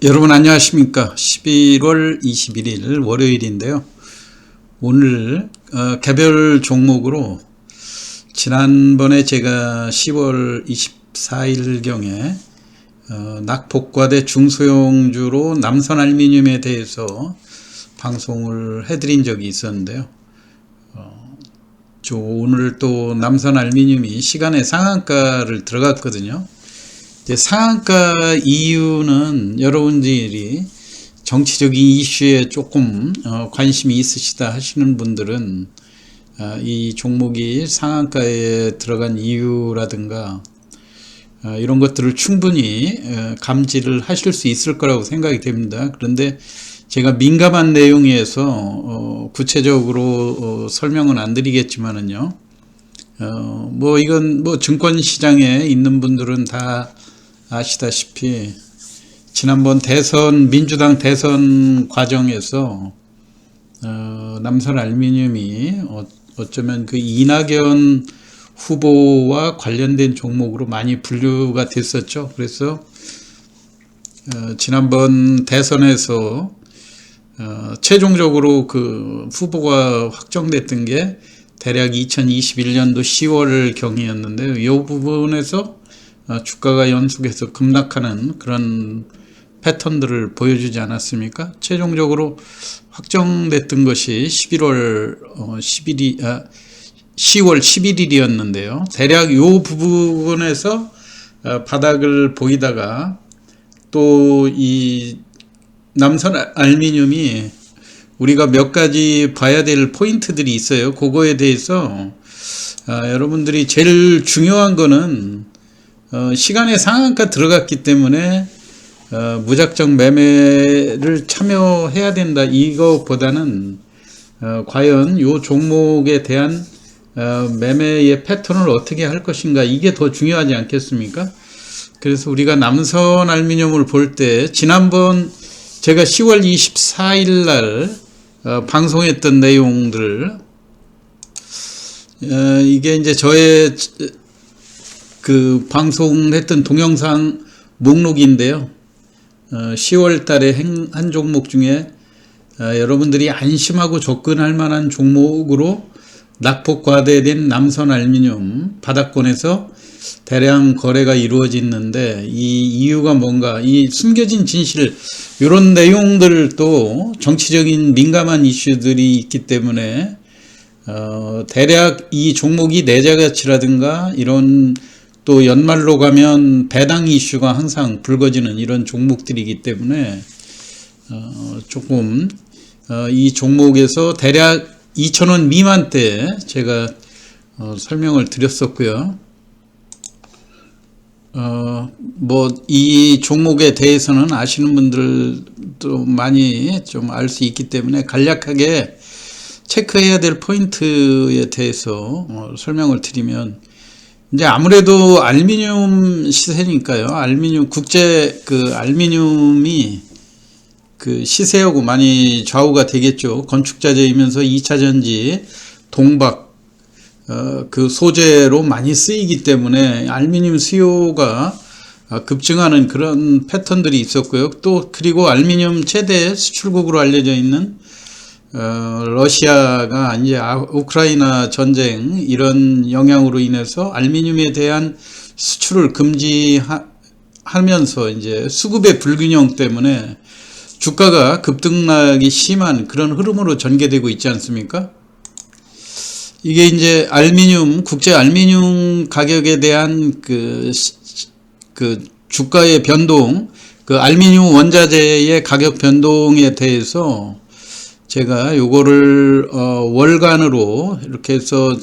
여러분 안녕하십니까. 11월 21일 월요일인데요. 오늘 개별 종목으로 지난번에 제가 10월 24일경에 낙폭과대 중소형주로 남선알미늄에 대해서 방송을 해드린 적이 있었는데요. 오늘 또 남선알미늄이 시간의 상한가를 들어갔거든요. 상한가 이유는 여러분들이 정치적인 이슈에 조금 관심이 있으시다 하시는 분들은 이 종목이 상한가에 들어간 이유라든가 이런 것들을 충분히 감지를 하실 수 있을 거라고 생각이 됩니다. 그런데 제가 민감한 내용에서 구체적으로 설명은 안 드리겠지만은요. 이건 증권시장에 있는 분들은 다 아시다시피 지난번 민주당 대선 과정에서 남선알미늄이 어쩌면 그 이낙연 후보와 관련된 종목으로 많이 분류가 됐었죠. 그래서 지난번 대선에서 최종적으로 그 후보가 확정됐던 게 대략 2021년도 10월 경이었는데요. 이 부분에서 주가가 연속해서 급락하는 그런 패턴들을 보여주지 않았습니까? 최종적으로 확정됐던 것이 10월 11일이었는데요. 대략 이 부분에서 바닥을 보이다가 또 이 남선알미늄이 우리가 몇 가지 봐야 될 포인트들이 있어요. 그거에 대해서 여러분들이 제일 중요한 거는 시간의 상한가 들어갔기 때문에 무작정 매매를 참여해야 된다. 이거보다는 과연 이 종목에 대한 매매의 패턴을 어떻게 할 것인가, 이게 더 중요하지 않겠습니까? 그래서 우리가 남선알미늄을 볼 때 지난번 제가 10월 24일 날 방송했던 내용들, 이게 이제 저의 그 방송했던 동영상 목록인데요. 10월 달에 한 종목 중에 여러분들이 안심하고 접근할 만한 종목으로 낙폭 과대된 남선알미늄 바닥권에서 대량 거래가 이루어지는데 이 이유가 뭔가, 이 숨겨진 진실, 이런 내용들도 정치적인 민감한 이슈들이 있기 때문에 대략 이 종목이 내재 가치라든가 이런, 또 연말로 가면 배당 이슈가 항상 불거지는 이런 종목들이기 때문에 조금 이 종목에서 대략 2,000원 미만대 제가 설명을 드렸었고요. 이 종목에 대해서는 아시는 분들도 많이 좀 알 수 있기 때문에 간략하게 체크해야 될 포인트에 대해서 설명을 드리면, 이제 아무래도 알미늄 시세니까요. 국제 알미늄이 그 시세하고 많이 좌우가 되겠죠. 건축자재이면서 2차전지, 동박, 그 소재로 많이 쓰이기 때문에 알미늄 수요가 급증하는 그런 패턴들이 있었고요. 또 그리고 알미늄 최대 수출국으로 알려져 있는 러시아가 이제 우크라이나 전쟁 이런 영향으로 인해서 알미늄에 대한 수출을 금지하면서 이제 수급의 불균형 때문에 주가가 급등락이 심한 그런 흐름으로 전개되고 있지 않습니까? 이게 이제 국제 알미늄 가격에 대한 그 주가의 변동, 그 알미늄 원자재의 가격 변동에 대해서 제가 요거를 월간으로 이렇게 해서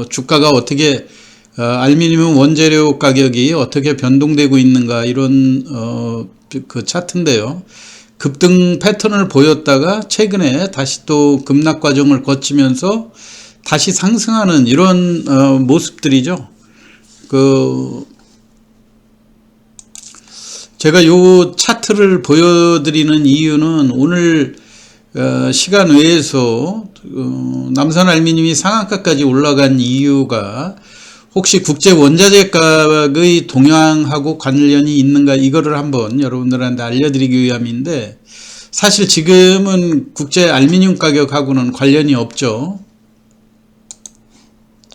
주가가 어떻게 알미늄 원재료 가격이 어떻게 변동되고 있는가, 이런 그 차트인데요. 급등 패턴을 보였다가 최근에 다시 또 급락 과정을 거치면서 다시 상승하는 이런 모습들이죠. 제가 요 차트를 보여드리는 이유는 오늘 시간 외에서 남선알미늄이 상한가까지 올라간 이유가 혹시 국제 원자재 가격의 동향하고 관련이 있는가, 이거를 한번 여러분들한테 알려드리기 위함인데, 사실 지금은 국제 알루미늄 가격하고는 관련이 없죠.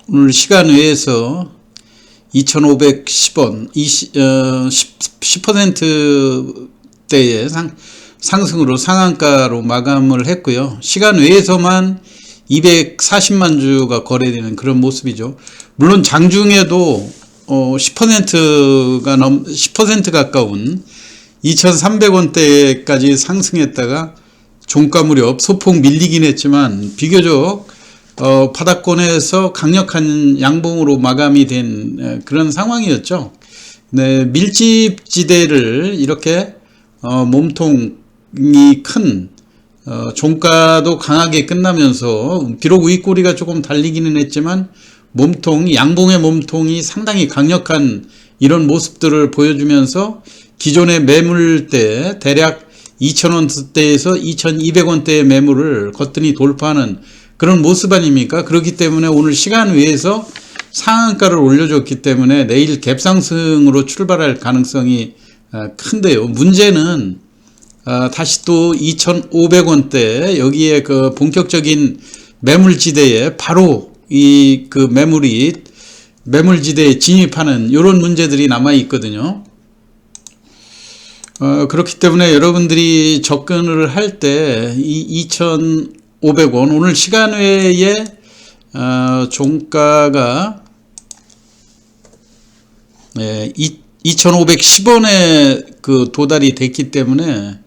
오늘 시간 외에서 2,510원, 10%대의 상승으로 상한가로 마감을 했고요. 시간 외에서만 240만 주가 거래되는 그런 모습이죠. 물론 장중에도 10% 가까운 2,300원대까지 상승했다가 종가 무렵 소폭 밀리긴 했지만 비교적 바닥권에서 강력한 양봉으로 마감이 된 그런 상황이었죠. 네, 밀집지대를 이렇게 몸통이 큰 종가도 강하게 끝나면서 비록 윗꼬리가 조금 달리기는 했지만 양봉의 몸통이 상당히 강력한 이런 모습들을 보여주면서 기존의 매물대 대략 2,000원대에서 2,200원대의 매물을 거뜬히 돌파하는 그런 모습 아닙니까? 그렇기 때문에 오늘 시간 외에서 상한가를 올려줬기 때문에 내일 갭상승으로 출발할 가능성이 큰데요. 문제는 다시 또 2,500원대 여기에 그 본격적인 매물지대에 바로 이 그 매물지대에 진입하는 이런 문제들이 남아 있거든요. 그렇기 때문에 여러분들이 접근을 할 때 이 2,500원 오늘 시간 외에 종가가 2,510원에 그 도달이 됐기 때문에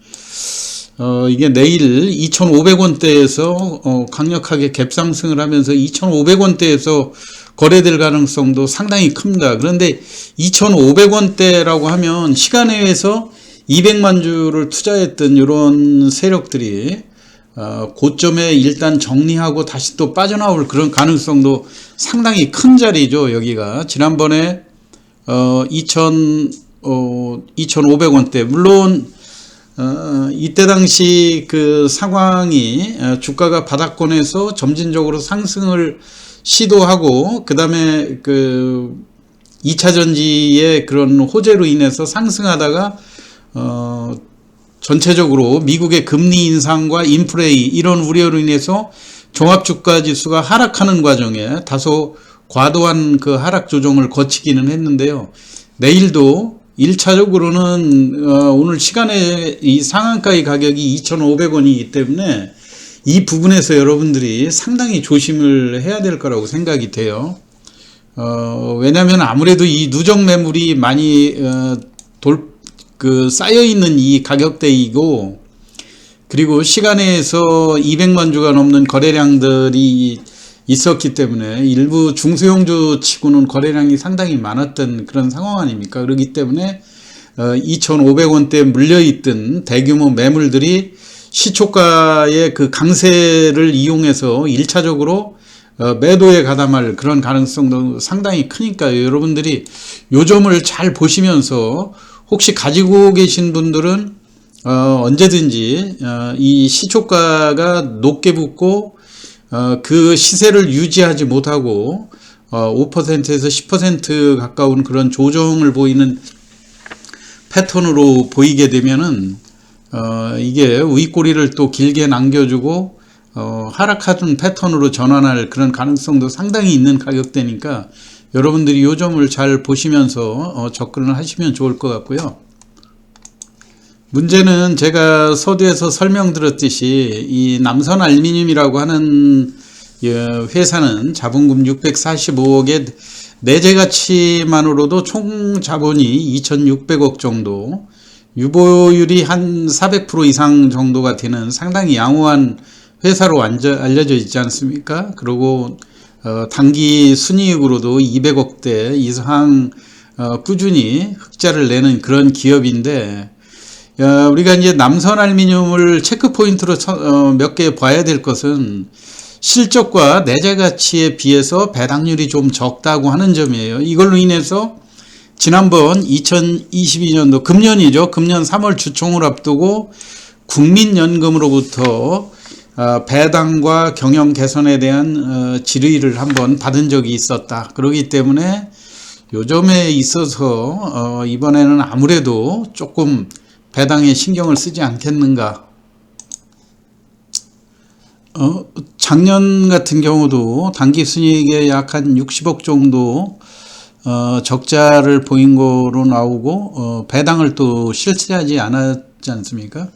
이게 내일 2,500원대에서 강력하게 갭상승을 하면서 2,500원대에서 거래될 가능성도 상당히 큽니다. 그런데 2,500원대라고 하면 시간외에서 200만 주를 투자했던 이런 세력들이 고점에 일단 정리하고 다시 또 빠져나올 그런 가능성도 상당히 큰 자리죠. 여기가 지난번에 2,500원대 물론 이때 당시 그 상황이 주가가 바닥권에서 점진적으로 상승을 시도하고 그 다음에 그 2차 전지의 그런 호재로 인해서 상승하다가 전체적으로 미국의 금리 인상과 인플레이 이런 우려로 인해서 종합주가 지수가 하락하는 과정에 다소 과도한 그 하락 조정을 거치기는 했는데요. 내일도 1차적으로는 오늘 시간에 이 상한가의 가격이 2,500원이기 때문에 이 부분에서 여러분들이 상당히 조심을 해야 될 거라고 생각이 돼요. 왜냐하면 아무래도 이 누적 매물이 많이 쌓여 있는 이 가격대이고 그리고 시간에서 200만 주가 넘는 거래량들이 있었기 때문에 일부 중소형주 치고는 거래량이 상당히 많았던 그런 상황 아닙니까? 그렇기 때문에 2,500원대에 물려있던 대규모 매물들이 시초가의 그 강세를 이용해서 1차적으로 매도에 가담할 그런 가능성도 상당히 크니까 여러분들이 요 점을 잘 보시면서 혹시 가지고 계신 분들은 언제든지 이 시초가가 높게 붙고 그 시세를 유지하지 못하고 5%에서 10% 가까운 그런 조정을 보이는 패턴으로 보이게 되면은 이게 윗꼬리를 또 길게 남겨주고 하락하는 패턴으로 전환할 그런 가능성도 상당히 있는 가격대니까 여러분들이 요 점을 잘 보시면서 접근을 하시면 좋을 것 같고요. 문제는 제가 서두에서 설명드렸듯이 이 남선 알루미늄이라고 하는 회사는 자본금 645억의 내재 가치만으로도 총 자본이 2,600억 정도, 유보율이 한 400% 이상 정도가 되는 상당히 양호한 회사로 알려져 있지 않습니까? 그리고 단기 순이익으로도 200억대 이상 꾸준히 흑자를 내는 그런 기업인데 우리가 이제 남선 알루미늄을 체크 포인트로 몇 개 봐야 될 것은 실적과 내재 가치에 비해서 배당률이 좀 적다고 하는 점이에요. 이걸로 인해서 지난번 2022년도 금년이죠. 금년 3월 주총을 앞두고 국민연금으로부터 배당과 경영 개선에 대한 질의를 한번 받은 적이 있었다. 그렇기 때문에 요점에 있어서 이번에는 아무래도 조금 배당에 신경을 쓰지 않겠는가. 작년 같은 경우도 단기순이익에 약 한 60억 정도 적자를 보인 거로 나오고 배당을 또 실시하지 않았지 않습니까?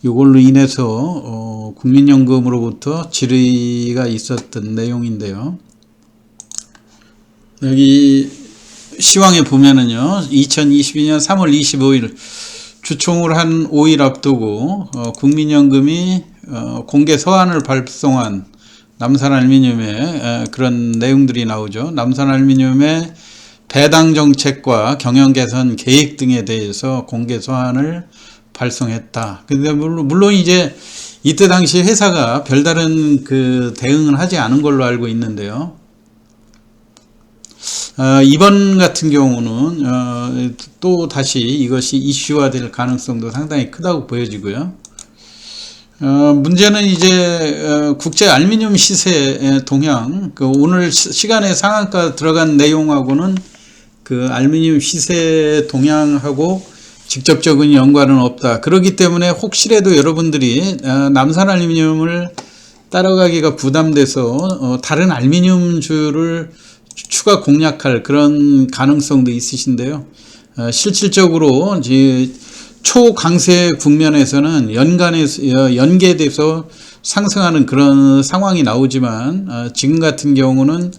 이걸로 인해서 국민연금으로부터 질의가 있었던 내용인데요. 여기 시황에 보면은요, 2022년 3월 25일 주총을 한 5일 앞두고 국민연금이 공개 서한을 발송한 남산알미늄의 그런 내용들이 나오죠. 남산알미늄의 배당 정책과 경영 개선 계획 등에 대해서 공개 서한을 발송했다. 근데 물론 이제 이때 당시 회사가 별다른 그 대응을 하지 않은 걸로 알고 있는데요. 이번 같은 경우는 또 다시 이것이 이슈화될 가능성도 상당히 크다고 보여지고요. 문제는 이제 국제 알미늄 시세 동향, 그 오늘 시간에 상한가 들어간 내용하고는 그 알미늄 시세 동향하고 직접적인 연관은 없다. 그렇기 때문에 혹시라도 여러분들이 남산 알미늄을 따라가기가 부담돼서 다른 알미늄주를 추가 공략할 그런 가능성도 있으신데요. 실질적으로 이제 초강세 국면에서는 연계돼서 상승하는 그런 상황이 나오지만 지금 같은 경우는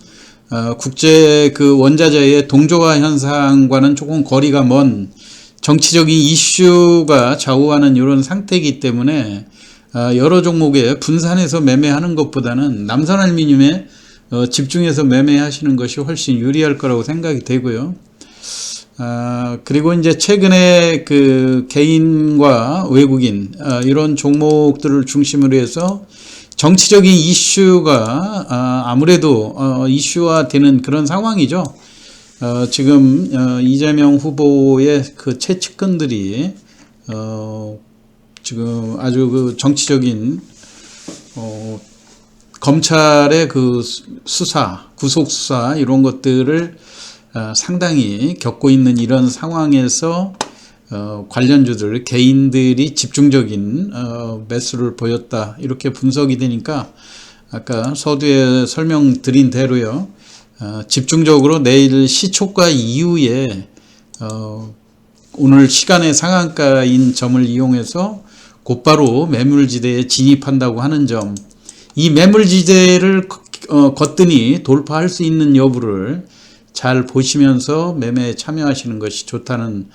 국제 그 원자재의 동조화 현상과는 조금 거리가 먼 정치적인 이슈가 좌우하는 이런 상태이기 때문에 여러 종목에 분산해서 매매하는 것보다는 남산알미늄에 집중해서 매매하시는 것이 훨씬 유리할 거라고 생각이 되고요. 그리고 이제 최근에 그 개인과 외국인 이런 종목들을 중심으로 해서 정치적인 이슈가 아무래도 이슈화되는 그런 상황이죠. 지금 이재명 후보의 그 최측근들이 지금 아주 그 정치적인 검찰의 그 수사, 구속 수사 이런 것들을 상당히 겪고 있는 이런 상황에서 관련주들, 개인들이 집중적인 매수를 보였다. 이렇게 분석이 되니까 아까 서두에 설명드린 대로요. 집중적으로 내일 시초가 이후에 오늘 시간의 상한가인 점을 이용해서 곧바로 매물지대에 진입한다고 하는 점, 이 매물지대를 거뜬히 돌파할 수 있는 여부를 잘 보시면서 매매에 참여하시는 것이 좋다는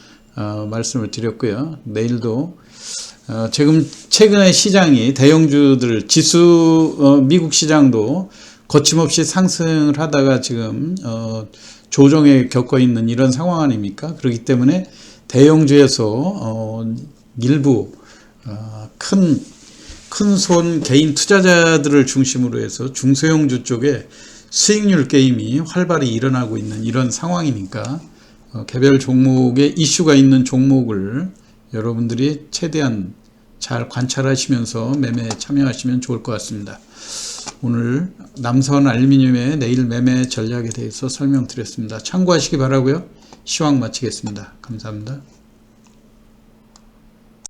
말씀을 드렸고요. 내일도 지금 최근에 시장이 대형주들 지수 미국 시장도 거침없이 상승을 하다가 지금 조정에 겪고 있는 이런 상황 아닙니까? 그렇기 때문에 대형주에서 일부 큰 손 개인 투자자들을 중심으로 해서 중소형주 쪽에 수익률 게임이 활발히 일어나고 있는 이런 상황이니까 개별 종목에 이슈가 있는 종목을 여러분들이 최대한 잘 관찰하시면서 매매에 참여하시면 좋을 것 같습니다. 오늘 남선 알루미늄의 내일 매매 전략에 대해서 설명드렸습니다. 참고하시기 바라고요. 시황 마치겠습니다. 감사합니다.